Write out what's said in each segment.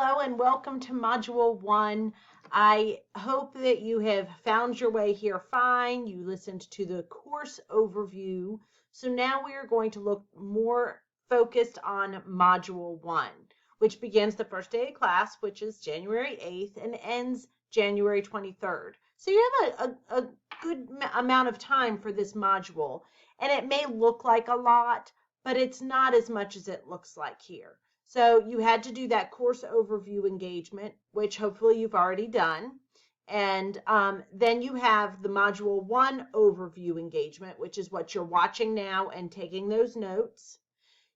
Hello and welcome to Module 1. I hope that you have found your way here fine. You listened to the course overview. So now we are going to look more focused on Module 1, which begins the first day of class, which is January 8th, and ends January 23rd. So you have a good amount of time for this module, and it may look like a lot, but it's not as much as it looks like here. So you had to do that course overview engagement, which hopefully you've already done. And then you have the Module 1 overview engagement, which is what you're watching now and taking those notes.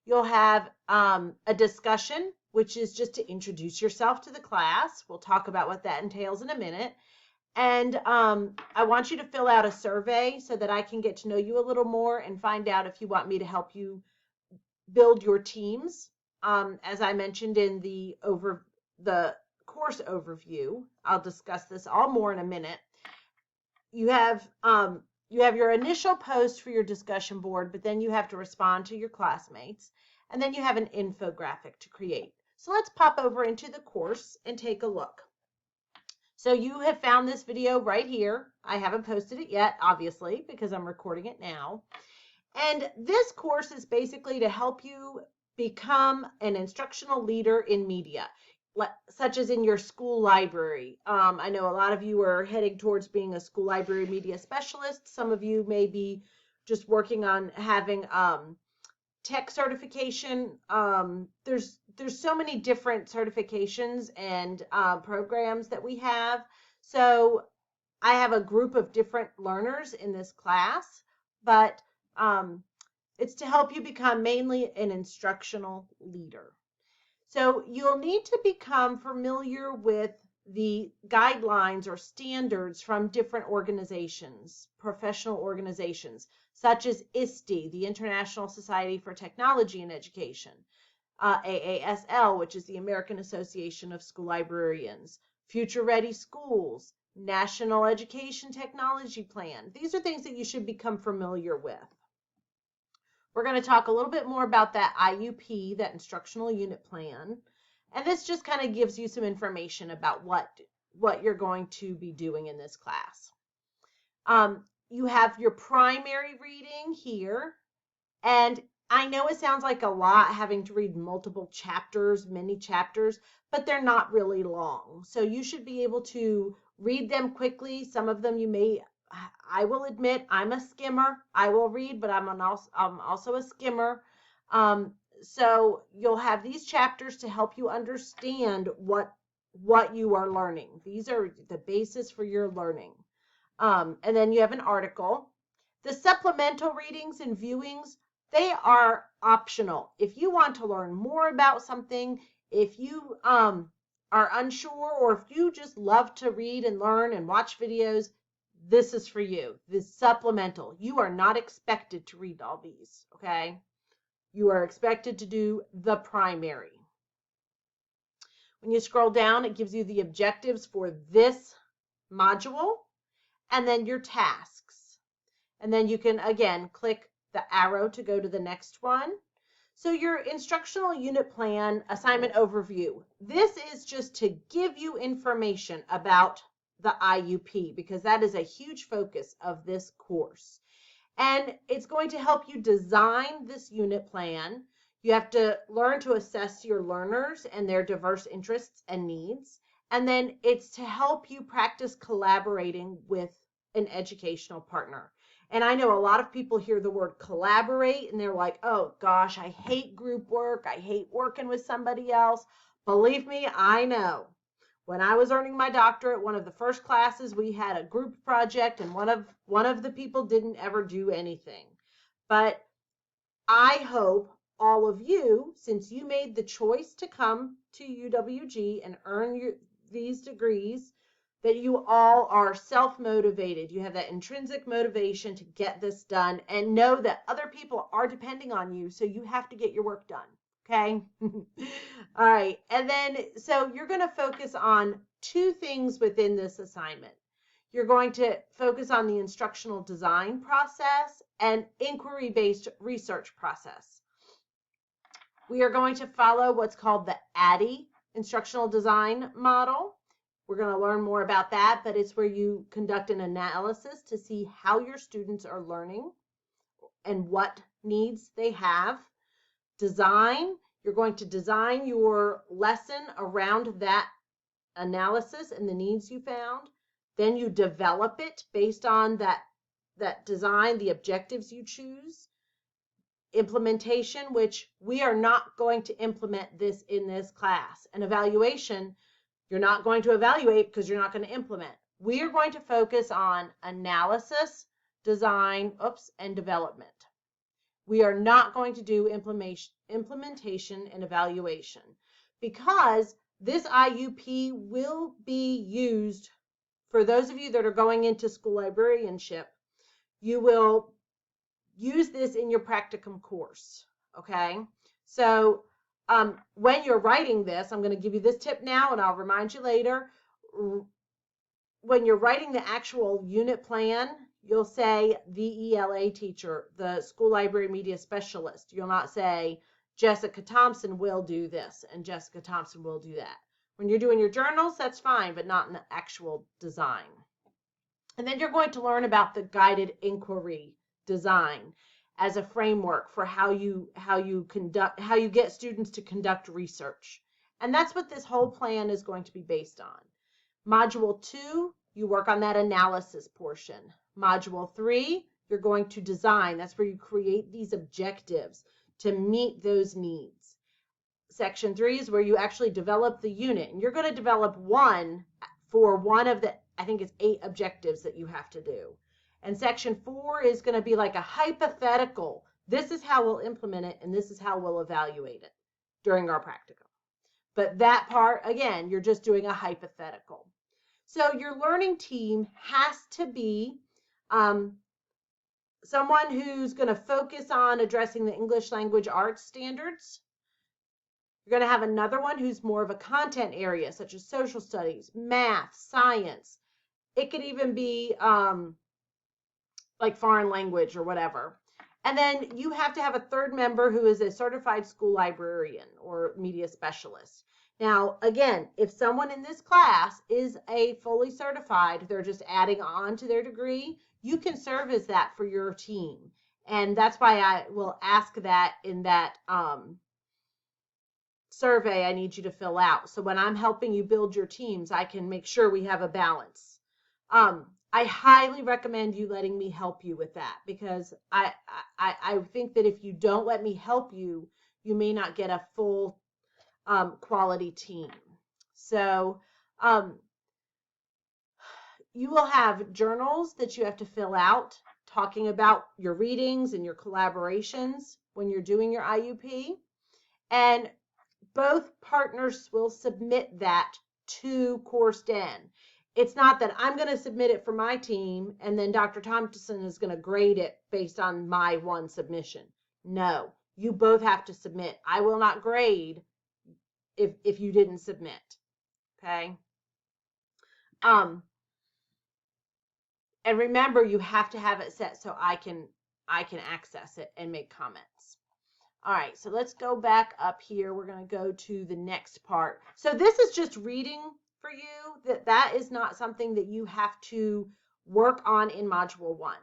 You'll have a discussion, which is just to introduce yourself to the class. We'll talk about what that entails in a minute. And I want you to fill out a survey so that I can get to know you a little more and find out if you want me to help you build your teams. As I mentioned in the course overview, I'll discuss this all more in a minute. You have your initial post for your discussion board, but then you have to respond to your classmates, and then you have an infographic to create. So let's pop over into the course and take a look. So you have found this video right here. I haven't posted it yet, obviously, because I'm recording it now. And this course is basically to help you become an instructional leader in media, such as in your school library. I know a lot of you are heading towards being a school library media specialist. Some of you may be just working on having tech certification. There's so many different certifications and programs that we have. So I have a group of different learners in this class, but it's to help you become mainly an instructional leader. So you'll need to become familiar with the guidelines or standards from different organizations, professional organizations, such as ISTE, the International Society for Technology in Education, AASL, which is the American Association of School Librarians, Future Ready Schools, National Education Technology Plan. These are things that you should become familiar with. We're going to talk a little bit more about that IUP, that instructional unit plan. And this just kind of gives you some information about what you're going to be doing in this class. You have your primary reading here. And I know it sounds like a lot having to read multiple chapters, many chapters, but they're not really long. So you should be able to read them quickly. Some of them I will admit I'm a skimmer. I will read, but I'm also a skimmer. So you'll have these chapters to help you understand what you are learning. These are the basis for your learning. And then you have an article. The supplemental readings and viewings, they are optional. If you want to learn more about something, if you are unsure, or if you just love to read and learn and watch videos, this is for you. This supplemental. You are not expected to read all these, okay? You are expected to do the primary. When you scroll down, it gives you the objectives for this module and then your tasks. And then you can, again, click the arrow to go to the next one. So your instructional unit plan assignment overview. This is just to give you information about the IUP, because that is a huge focus of this course. And it's going to help you design this unit plan. You have to learn to assess your learners and their diverse interests and needs. And then it's to help you practice collaborating with an educational partner. And I know a lot of people hear the word collaborate and they're like, oh gosh, I hate group work. I hate working with somebody else. Believe me, I know. When I was earning my doctorate, one of the first classes, we had a group project, and one of the people didn't ever do anything. But I hope all of you, since you made the choice to come to UWG and earn these degrees, that you all are self-motivated. You have that intrinsic motivation to get this done and know that other people are depending on you, so you have to get your work done. Okay. All right. And then, so you're going to focus on two things within this assignment. You're going to focus on the instructional design process and inquiry-based research process. We are going to follow what's called the ADDIE instructional design model. We're going to learn more about that, but it's where you conduct an analysis to see how your students are learning and what needs they have. Design, you're going to design your lesson around that analysis and the needs you found. Then you develop it based on that design, the objectives you choose. Implementation, which we are not going to implement this in this class. And evaluation, you're not going to evaluate because you're not going to implement. We are going to focus on analysis, design, and development. We are not going to do implementation and evaluation because this IUP will be used for those of you that are going into school librarianship. You will use this in your practicum course, okay? So when you're writing this, I'm going to give you this tip now and I'll remind you later. When you're writing the actual unit plan, you'll say the ELA teacher, the school library media specialist. You'll not say Jessica Thompson will do this and Jessica Thompson will do that. When you're doing your journals, that's fine, but not in the actual design. And then you're going to learn about the guided inquiry design as a framework for how you get students to conduct research. And that's what this whole plan is going to be based on. Module 2, you work on that analysis portion. Module 3, you're going to design. That's where you create these objectives to meet those needs. Section 3 is where you actually develop the unit. And you're going to develop one for one of the, I think it's 8 objectives that you have to do. And section 4 is going to be like a hypothetical. This is how we'll implement it, and this is how we'll evaluate it during our practicum. But that part, again, you're just doing a hypothetical. So your learning team has to be someone who's going to focus on addressing the English language arts standards. You're going to have another one who's more of a content area, such as social studies, math, science. It could even be like foreign language or whatever. And then you have to have a third member who is a certified school librarian or media specialist. Now, again, if someone in this class is a fully certified, they're just adding on to their degree, you can serve as that for your team. And that's why I will ask that in that survey I need you to fill out. So when I'm helping you build your teams, I can make sure we have a balance. I highly recommend you letting me help you with that because I think that if you don't let me help you, you may not get a full quality team. So you will have journals that you have to fill out talking about your readings and your collaborations when you're doing your IUP. And both partners will submit that to CourseDen. It's not that I'm going to submit it for my team and then Dr. Thompson is going to grade it based on my one submission. No, you both have to submit. I will not grade if you didn't submit. Okay. And remember, you have to have it set so I can access it and make comments. All right, so let's go back up here. We're going to go to the next part. So this is just reading for you. That is not something that you have to work on in Module 1.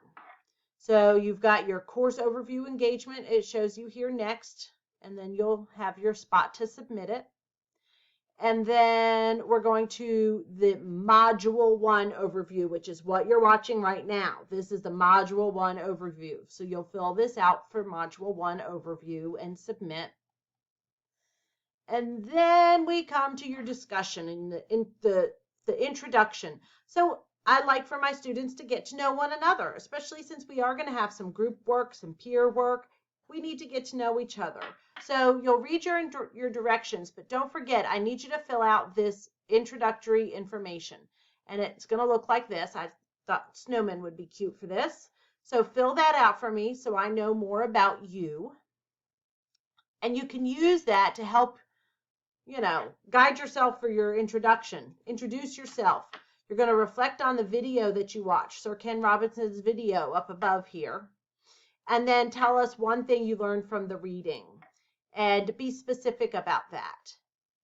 So you've got your course overview engagement. It shows you here next, and then you'll have your spot to submit it. And then we're going to the Module 1 overview, which is what you're watching right now. This is the Module 1 overview. So you'll fill this out for Module 1 overview and submit. And then we come to your discussion in the introduction. So I like for my students to get to know one another, especially since we are going to have some group work, some peer work. We need to get to know each other. So you'll read your directions, but don't forget, I need you to fill out this introductory information. And it's going to look like this. I thought snowmen would be cute for this. So fill that out for me so I know more about you. And you can use that to help, guide yourself for your introduction. Introduce yourself. You're going to reflect on the video that you watched, Sir Ken Robinson's video up above here. And then tell us one thing you learned from the reading and be specific about that.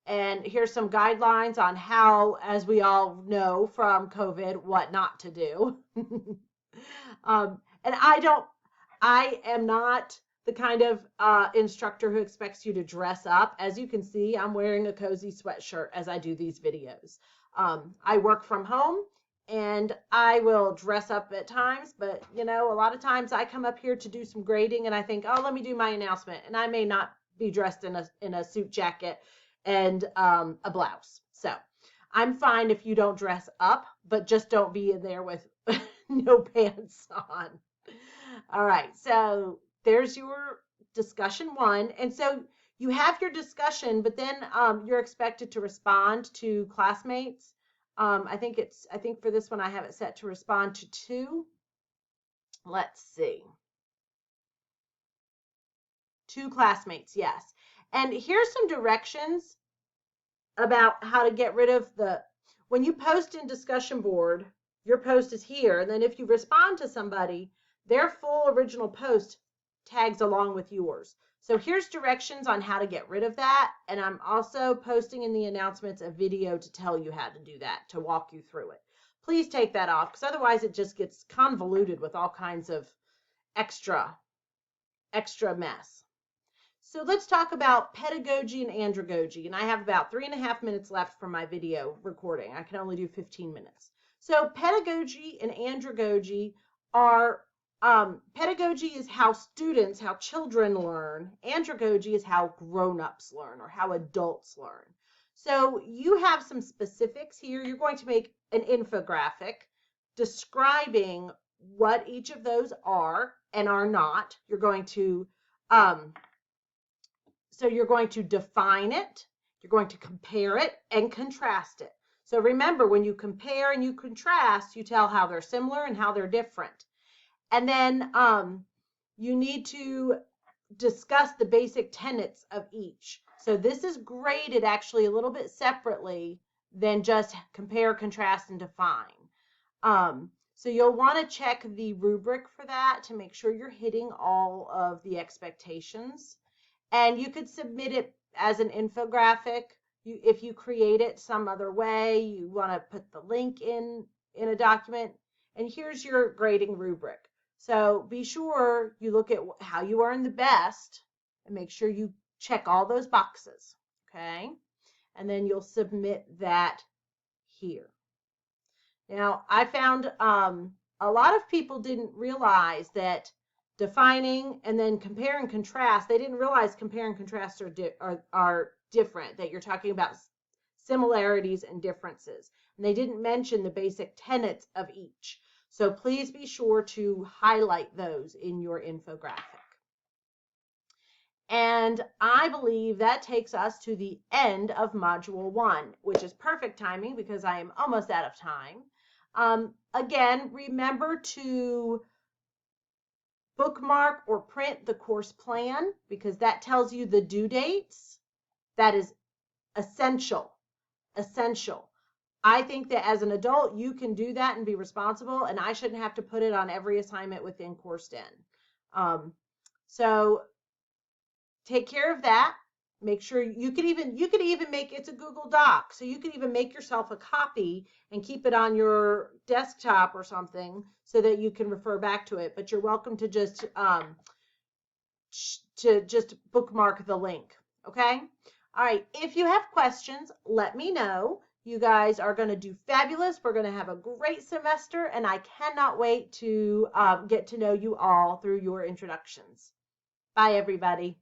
And here's some guidelines on how, as we all know from COVID, what not to do. And I am not the kind of instructor who expects you to dress up. As you can see, I'm wearing a cozy sweatshirt as I do these videos. I work from home and I will dress up at times, but a lot of times I come up here to do some grading and I think, oh, let me do my announcement. And I may not be dressed in a suit jacket and a blouse. So I'm fine if you don't dress up, but just don't be in there with no pants on. All right, so there's your discussion one. And so you have your discussion, but then you're expected to respond to classmates. I think for this one I have it set to respond to 2. Let's see. 2 classmates, yes. And here's some directions about how to get rid of when you post in discussion board, your post is here. And then if you respond to somebody, their full original post tags along with yours. So here's directions on how to get rid of that. And I'm also posting in the announcements a video to tell you how to do that, to walk you through it. Please take that off, because otherwise it just gets convoluted with all kinds of extra mess. So let's talk about pedagogy and andragogy. And I have about 3.5 minutes left for my video recording. I can only do 15 minutes. So pedagogy and andragogy are, pedagogy is how children learn. Andragogy is how grown-ups learn, or how adults learn. So you have some specifics here. You're going to make an infographic describing what each of those are and are not. You're going to So you're going to define it, you're going to compare it and contrast it. So remember, when you compare and you contrast, you tell how they're similar and how they're different. And then you need to discuss the basic tenets of each. So this is graded actually a little bit separately than just compare, contrast, and define. So you'll want to check the rubric for that to make sure you're hitting all of the expectations. And you could submit it as an infographic. If you create it some other way, you want to put the link in a document. And here's your grading rubric. So be sure you look at how you earn the best and make sure you check all those boxes, okay? And then you'll submit that here. Now, I found a lot of people didn't realize that defining and then compare and contrast, they didn't realize compare and contrast are different, that you're talking about similarities and differences. And they didn't mention the basic tenets of each. So please be sure to highlight those in your infographic. And I believe that takes us to the end of Module 1, which is perfect timing because I am almost out of time. Again, remember to bookmark or print the course plan, because that tells you the due dates. That is essential. I think that as an adult, you can do that and be responsible, and I shouldn't have to put it on every assignment within Course 10. So take care of that. Make sure you could even make it's a Google Doc, so you could even make yourself a copy and keep it on your desktop or something so that you can refer back to it. But you're welcome to just bookmark the link. Okay. All right. If you have questions, let me know. You guys are going to do fabulous. We're going to have a great semester, and I cannot wait to get to know you all through your introductions. Bye, everybody.